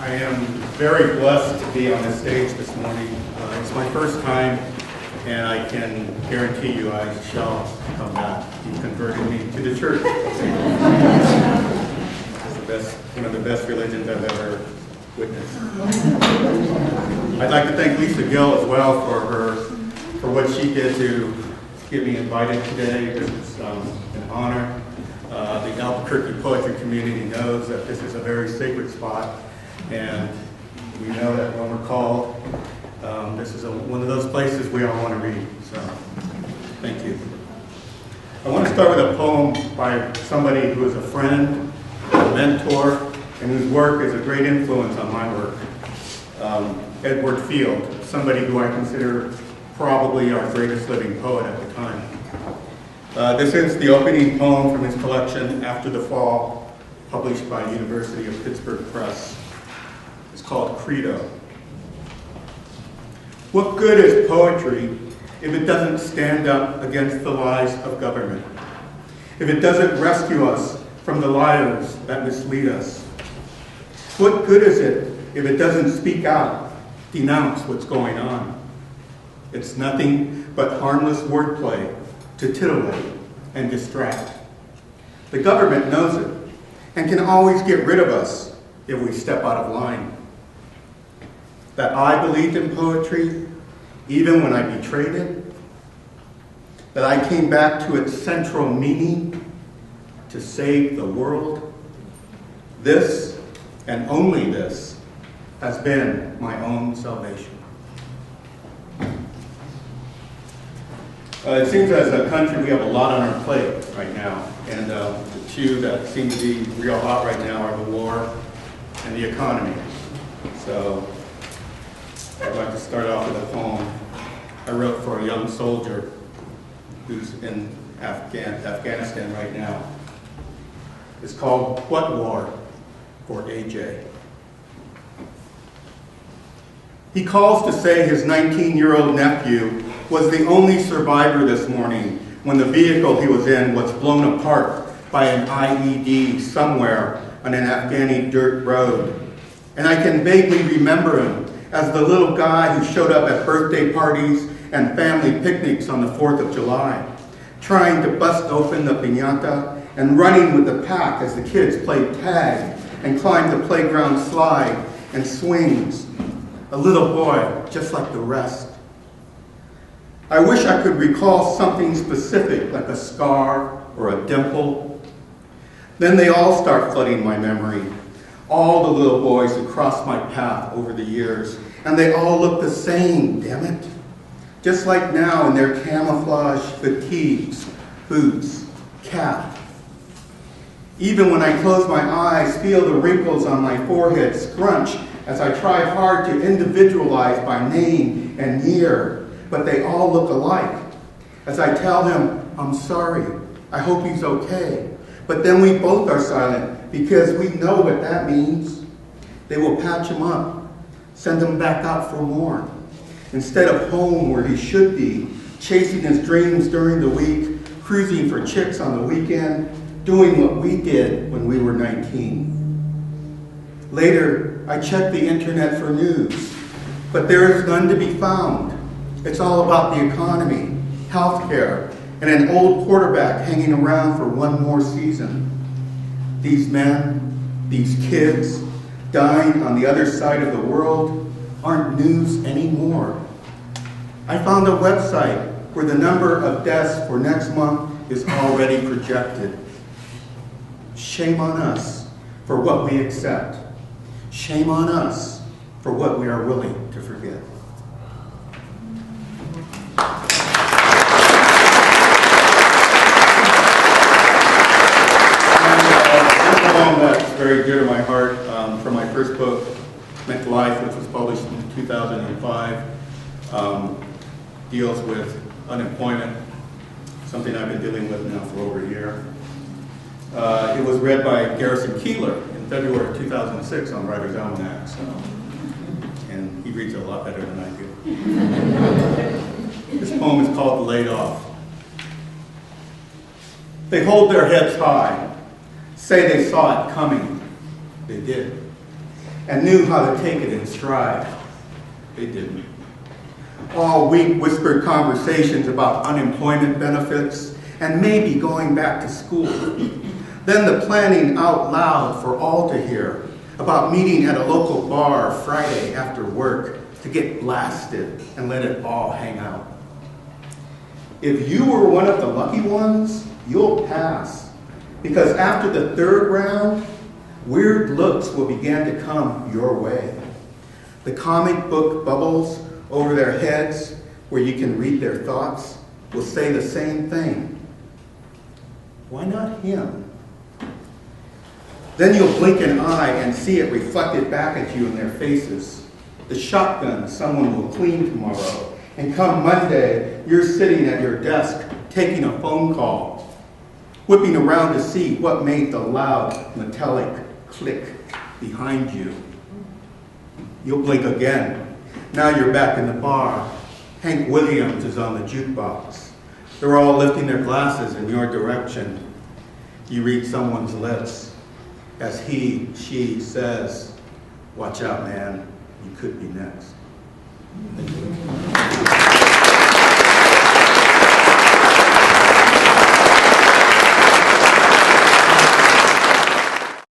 I am very blessed to be on this stage this morning. It's my first time, and I can guarantee you I shall come back. You converted me to the church. It's one of the best religions I've ever witnessed. I'd like to thank Lisa Gill as well for what she did to get me invited today. This is an honor. The Albuquerque poetry community knows that this is a very sacred spot, and we know that when we're called, this is one of those places we all want to read. So, thank you. I want to start with a poem by somebody who is a friend, a mentor, and whose work is a great influence on my work. Edward Field, somebody who I consider probably our greatest living poet at the time. This is the opening poem from his collection, After the Fall, published by University of Pittsburgh Press. It's called Credo. What good is poetry if it doesn't stand up against the lies of government? If it doesn't rescue us from the liars that mislead us? What good is it if it doesn't speak out, denounce what's going on? It's nothing but harmless wordplay to titillate and distract. The government knows it and can always get rid of us if we step out of line. That I believed in poetry even when I betrayed it. That I came back to its central meaning, to save the world. This, and only this, has been my own salvation. It seems as a country we have a lot on our plate right now, and the two that seem to be real hot right now are the war and the economy. So I'd like to start off with a poem I wrote for a young soldier who's in Afghanistan right now. It's called What War? For AJ. He calls to say his 19-year-old nephew was the only survivor this morning when the vehicle he was in was blown apart by an IED somewhere on an Afghani dirt road. And I can vaguely remember him as the little guy who showed up at birthday parties and family picnics on the 4th of July, trying to bust open the piñata and running with the pack as the kids played tag and climbed the playground slide and swings. A little boy, just like the rest. I wish I could recall something specific, like a scar or a dimple. Then they all start flooding my memory. All the little boys who crossed my path over the years. And they all look the same, damn it. Just like now in their camouflage fatigues, boots, cap. Even when I close my eyes, feel the wrinkles on my forehead scrunch as I try hard to individualize by name and year. But they all look alike. As I tell him, I'm sorry, I hope he's okay. But then we both are silent because we know what that means. They will patch him up, send him back out for more. Instead of home where he should be, chasing his dreams during the week, cruising for chicks on the weekend, doing what we did when we were 19. Later, I checked the internet for news, but there is none to be found. It's all about the economy, healthcare, and an old quarterback hanging around for one more season. These men, these kids, dying on the other side of the world aren't news anymore. I found a website where the number of deaths for next month is already projected. Shame on us for what we accept. Shame on us for what we are willing to forget. That's very dear to my heart from my first book, Meant Life, which was published in 2005, deals with unemployment, something I've been dealing with now for over a year. It was read by Garrison Keillor in February of 2006 on Writer's Almanac, and he reads it a lot better than I do. This poem is called Laid Off. They hold their heads high, say they saw it coming. They did. and knew how to take it in stride. They didn't. All week whispered conversations about unemployment benefits and maybe going back to school. Then the planning out loud for all to hear about meeting at a local bar Friday after work to get blasted and let it all hang out. If you were one of the lucky ones, you'll pass, because after the third round, weird looks will begin to come your way. The comic book bubbles over their heads where you can read their thoughts will say the same thing. Why not him? Then you'll blink an eye and see it reflected back at you in their faces. The shotgun someone will clean tomorrow, and come Monday, you're sitting at your desk taking a phone call, whipping around to see what made the loud metallic click behind you. You'll blink again. Now you're back in the bar. Hank Williams is on the jukebox. They're all lifting their glasses in your direction. You read someone's lips as she says, "Watch out, man, you could be next." Thank you.